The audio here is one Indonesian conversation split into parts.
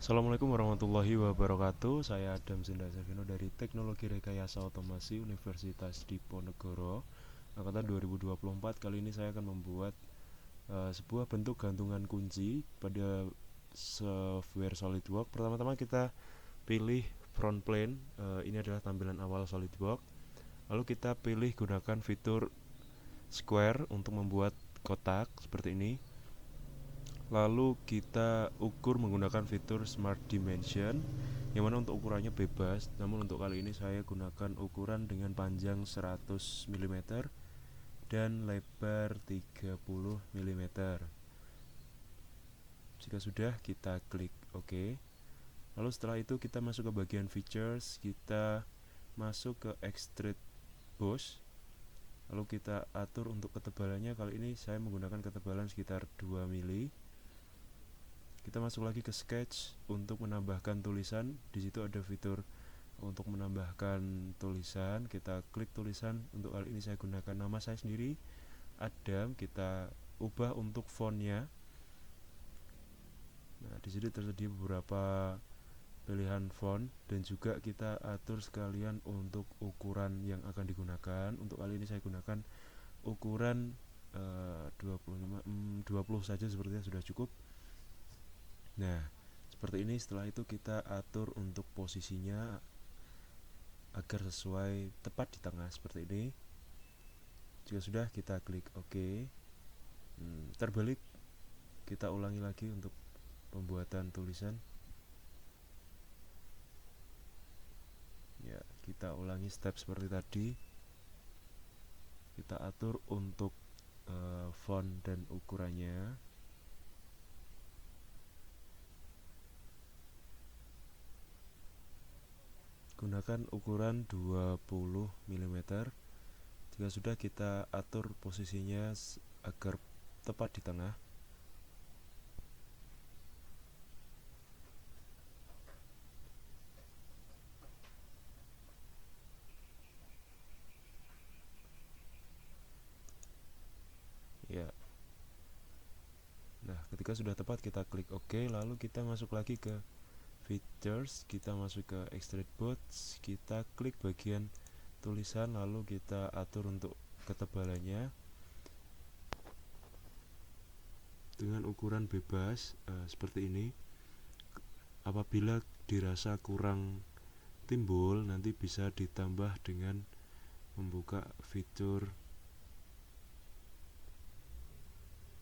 Assalamualaikum warahmatullahi wabarakatuh. Saya Adam Zinda Savino dari Teknologi Rekayasa Otomasi Universitas Diponegoro angkatan 2024. Kali ini saya akan membuat sebuah bentuk gantungan kunci pada software SolidWorks. Pertama-tama kita pilih front plane. Ini adalah tampilan awal SolidWorks. Lalu kita pilih gunakan fitur square untuk membuat kotak seperti ini. Lalu kita ukur menggunakan fitur Smart Dimension, yang mana untuk ukurannya bebas. Namun untuk kali ini saya gunakan ukuran dengan panjang 100 mm dan lebar 30 mm. Jika sudah, kita klik OK. Lalu setelah itu kita masuk ke bagian features, kita masuk ke extrude boss. Lalu kita atur untuk ketebalannya. Kali ini saya menggunakan ketebalan sekitar 2 mili. Kita masuk lagi ke sketch untuk menambahkan tulisan. Di situ ada fitur untuk menambahkan tulisan. Kita klik tulisan. Untuk kali ini saya gunakan nama saya sendiri, Adam. Kita ubah untuk fontnya. Nah, di sini tersedia beberapa pilihan font dan juga kita atur sekalian untuk ukuran yang akan digunakan. Untuk kali ini saya gunakan ukuran 20 saja, sepertinya sudah cukup. Nah, seperti ini. Setelah itu kita atur untuk posisinya agar sesuai tepat di tengah seperti ini. Jika sudah, kita klik OK. Terbalik, kita ulangi lagi untuk pembuatan tulisan. Ya, kita ulangi step seperti tadi. Kita atur untuk font dan ukurannya. Gunakan ukuran 20 mm. Jika sudah, kita atur posisinya agar tepat di tengah. Ya. Nah, ketika sudah tepat, kita klik OK. Lalu kita masuk lagi ke features, kita masuk ke extrude box, kita klik bagian tulisan, lalu kita atur untuk ketebalannya dengan ukuran bebas seperti ini. Apabila dirasa kurang timbul, nanti bisa ditambah dengan membuka fitur.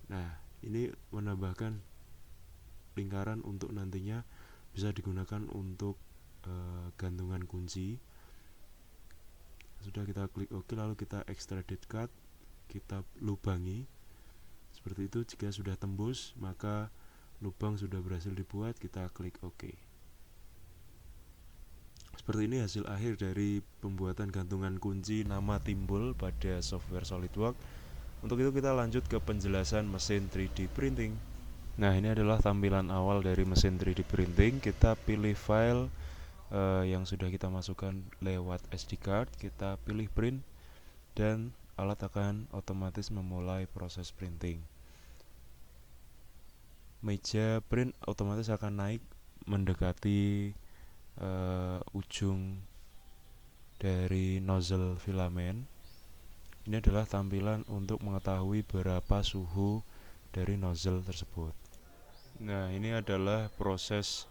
Nah, ini menambahkan lingkaran untuk nantinya bisa digunakan untuk gantungan kunci. Sudah, kita klik OK. Lalu kita extruded cut, kita lubangi seperti itu. Jika sudah tembus, maka lubang sudah berhasil dibuat. Kita klik OK. Seperti ini hasil akhir dari pembuatan gantungan kunci nama timbul pada software SolidWorks. Untuk itu kita lanjut ke penjelasan mesin 3D printing. Nah, ini adalah tampilan awal dari mesin 3D printing. Kita pilih file yang sudah kita masukkan lewat SD card. Kita pilih print dan alat akan otomatis memulai proses printing. Meja print otomatis akan naik mendekati ujung dari nozzle filament. Ini adalah tampilan untuk mengetahui berapa suhu dari nozzle tersebut. Nah, ini adalah proses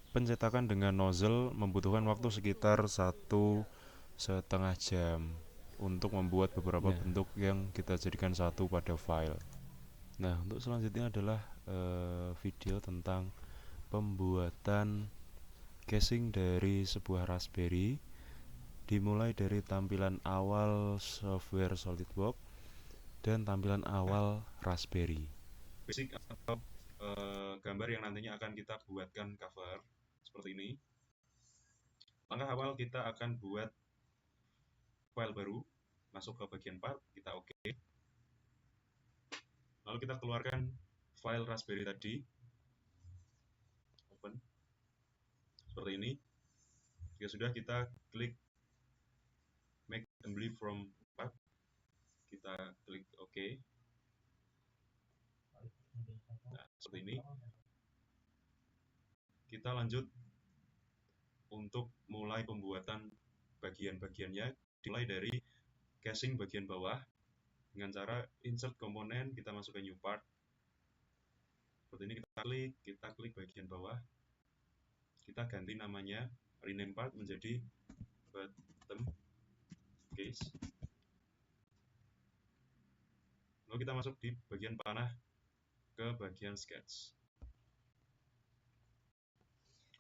pencetakan dengan nozzle, membutuhkan waktu sekitar 1,5 jam untuk membuat beberapa bentuk yang kita jadikan satu pada file. Nah, untuk selanjutnya adalah video tentang pembuatan casing dari sebuah Raspberry, dimulai dari tampilan awal software SolidWorks dan tampilan awal Raspberry. Basic atau gambar yang nantinya akan kita buatkan cover seperti ini. Langkah awal, kita akan buat file baru, masuk ke bagian part, kita OK. Lalu kita keluarkan file Raspberry tadi, open seperti ini. Jika sudah, kita klik make assembly from part, kita klik OK. Nah, seperti ini. kita lanjut untuk mulai pembuatan bagian-bagiannya, dimulai dari casing bagian bawah dengan cara insert komponen, kita masuk ke new part. Seperti ini kita klik bagian bawah, kita ganti namanya, rename part menjadi bottom case. Lalu kita masuk di bagian panah ke bagian sketch.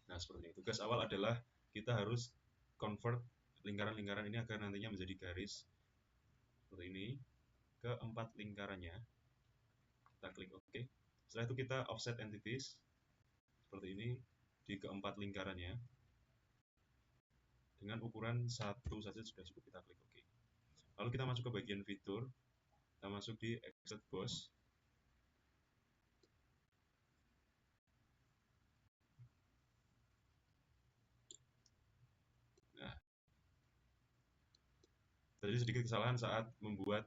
Nah, seperti ini. Tugas awal adalah kita harus convert lingkaran-lingkaran ini agar nantinya menjadi garis seperti ini ke 4 lingkarannya. Kita klik OK. Setelah itu kita offset entities seperti ini di keempat lingkarannya dengan ukuran 1 saja sudah cukup. Kita klik OK. Lalu kita masuk ke bagian fitur, kita masuk di extrude boss. Nah, terjadi sedikit kesalahan saat membuat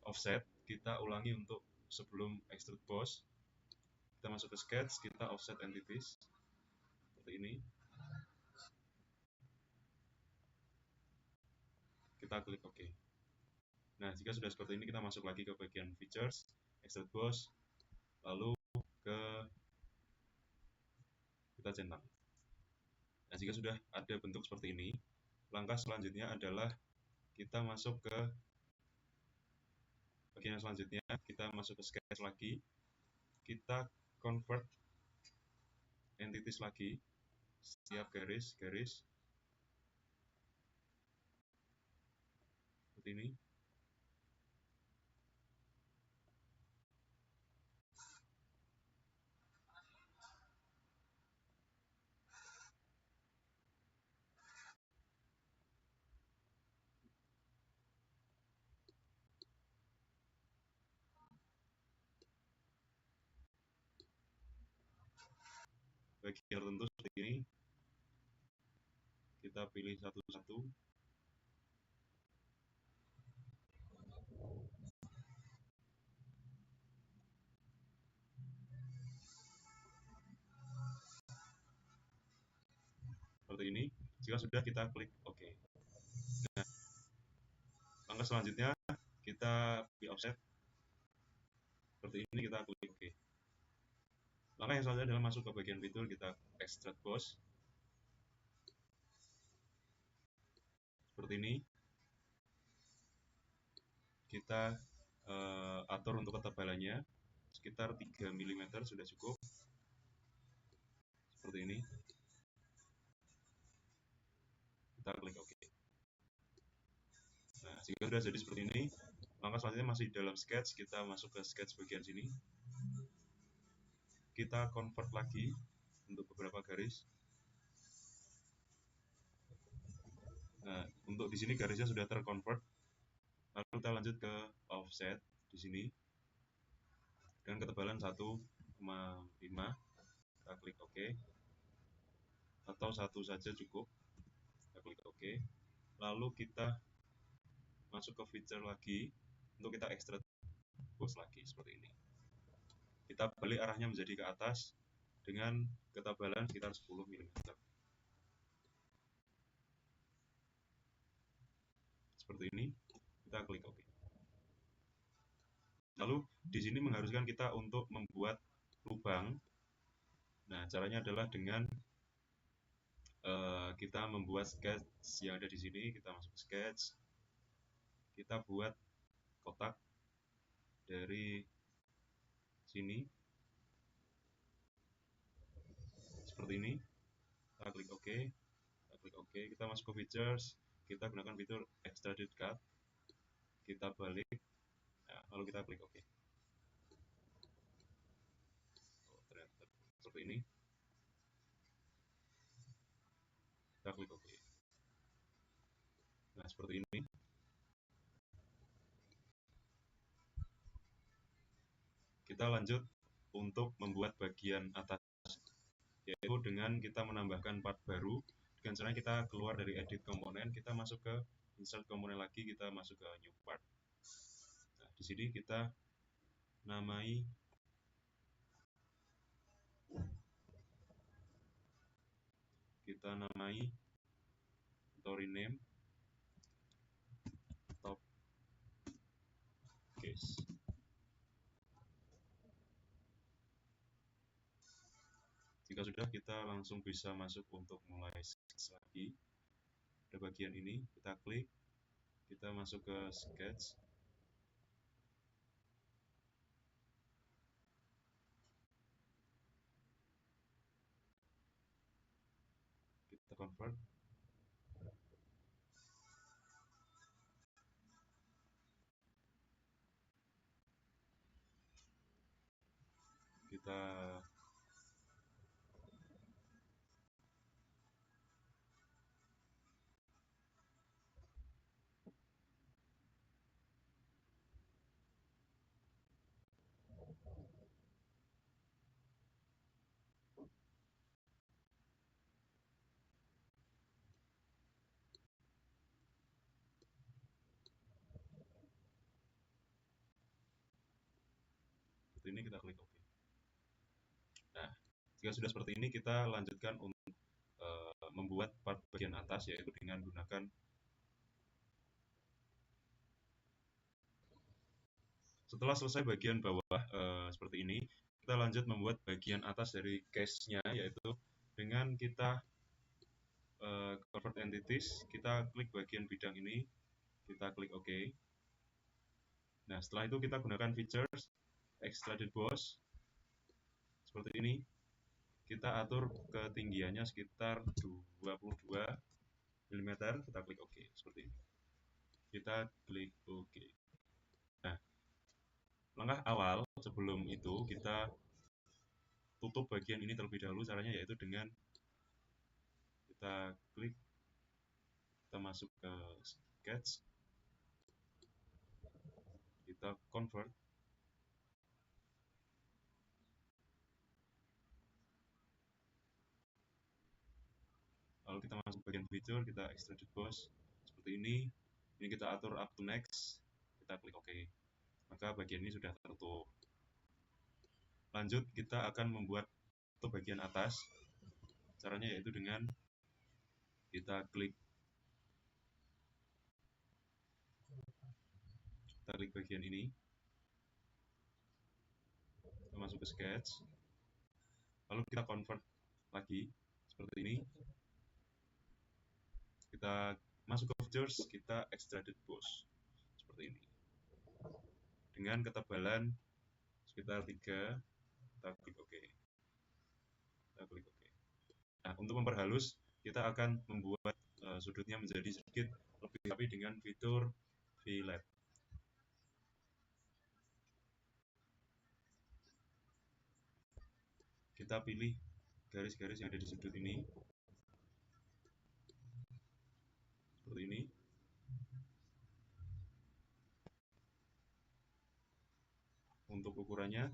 offset. Kita ulangi untuk sebelum extrude boss, kita masuk ke sketch, kita offset entities seperti ini, kita klik OK. Nah, jika sudah seperti ini, kita masuk lagi ke bagian features, extrude boss, lalu kita centang. Nah, jika sudah ada bentuk seperti ini, langkah selanjutnya adalah kita masuk ke bagian selanjutnya, kita masuk ke sketch lagi, kita convert entities lagi, setiap garis seperti ini. Bagian tertentu seperti ini, kita pilih satu-satu. Seperti ini. Jika sudah, kita klik OK. Nah, langkah selanjutnya kita pilih offset seperti ini, kita klik OK. Langkah yang selanjutnya adalah masuk ke bagian fitur, kita extrude boss seperti ini. Kita atur untuk ketebalannya sekitar 3 mm sudah cukup seperti ini. Kita klik OK. Nah, jika sudah jadi seperti ini, langkah selanjutnya masih dalam sketch, kita masuk ke sketch bagian sini, kita convert lagi untuk beberapa garis. Nah, untuk di sini garisnya sudah terconvert. Lalu kita lanjut ke offset di sini dengan ketebalan 1,5. Kita klik OK. Atau 1 saja cukup. Kita klik OK. Lalu kita masuk ke feature lagi untuk kita extrude boss lagi seperti ini. Kita balik arahnya menjadi ke atas dengan ketebalan sekitar 10 mm. Seperti ini, kita klik OK. Lalu di sini mengharuskan kita untuk membuat lubang. Nah, caranya adalah dengan kita membuat sketch yang ada di sini. Kita masuk ke sketch, kita buat kotak dari sini seperti ini. Kita klik OK. Kita klik OK. Kita masuk ke features. Kita gunakan fitur extruded cut. Kita balik. Nah, lalu kita klik OK. Ternyata seperti ini. Kita klik OK. Nah, seperti ini. Kita lanjut untuk membuat bagian atas, yaitu dengan kita menambahkan part baru. Dengan caranya kita keluar dari edit komponen, kita masuk ke insert komponen lagi, kita masuk ke new part. Nah, di sini kita namai kita namai atau rename top case. Jika sudah, kita langsung bisa masuk untuk mulai sketch lagi. Pada bagian ini kita klik, kita masuk ke sketch. Kita convert. Kita seperti ini, kita klik OK. Nah, jika sudah seperti ini, kita lanjutkan untuk membuat part bagian atas, yaitu dengan menggunakan setelah selesai bagian bawah seperti ini, kita lanjut membuat bagian atas dari case-nya, yaitu dengan kita convert entities, kita klik bagian bidang ini, kita klik OK. Nah, setelah itu kita gunakan features extruded boss seperti ini. Kita atur ketinggiannya sekitar 22 mm, kita klik OK seperti ini. Kita klik OK. Nah, langkah awal sebelum itu kita tutup bagian ini terlebih dahulu. Caranya yaitu dengan kita klik, kita masuk ke sketch, kita convert, lalu kita masuk bagian feature, kita extruded boss seperti ini. Ini kita atur up to next, kita klik OK. Maka bagian ini sudah tertutup. Lanjut, kita akan membuat bagian atas. Caranya yaitu dengan kita klik bagian ini, kita masuk ke sketch, lalu kita convert lagi seperti ini. Kita masuk ke features, kita extruded boss seperti ini dengan ketebalan sekitar 3, kita klik OK. Nah, untuk memperhalus, kita akan membuat sudutnya menjadi sedikit lebih rapi dengan fitur fillet. Kita pilih garis-garis yang ada di sudut ini seperti ini. Untuk ukurannya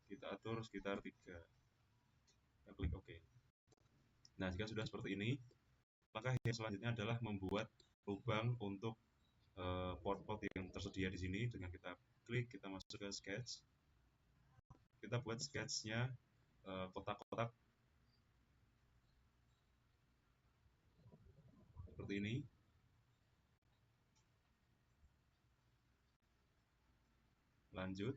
kita atur sekitar 3, kita klik OK. Nah, jika sudah seperti ini, maka yang selanjutnya adalah membuat lubang untuk port-port yang tersedia di sini. Dengan kita klik, kita masuk ke sketch, kita buat sketchnya kotak-kotak seperti ini. Lanjut,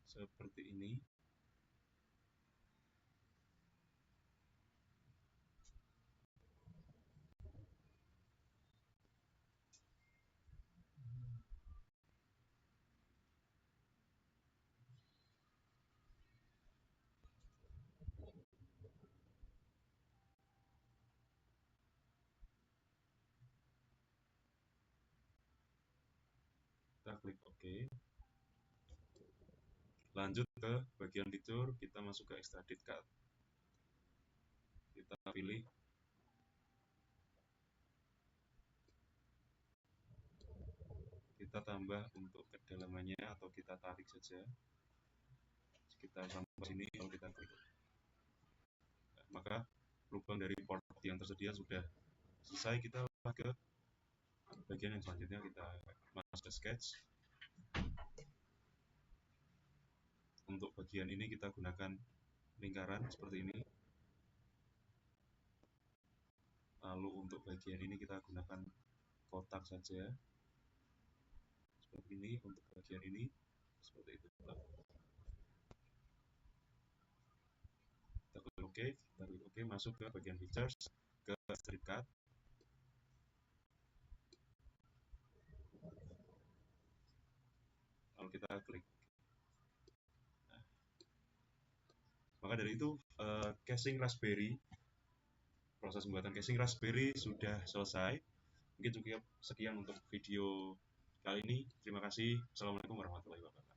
seperti ini. Kita klik OK. Lanjut ke bagian fitur, kita masuk ke extruded cut. Kita pilih, kita tambah untuk kedalamannya atau kita tarik saja sekitar sampai sini, lalu kita klik. Nah, maka lubang dari port yang tersedia sudah selesai. Kita ke bagian yang selanjutnya kita masuk ke sketch. Untuk bagian ini kita gunakan lingkaran seperti ini. Lalu untuk bagian ini kita gunakan kotak saja seperti ini. Untuk bagian ini seperti itu. Kita klik OK, masuk ke bagian features, ke strip cut. Lalu kita klik. Nah, maka dari itu casing Raspberry, proses pembuatan casing Raspberry sudah selesai. Mungkin cukup sekian untuk video kali ini. Terima kasih. Assalamualaikum warahmatullahi wabarakatuh.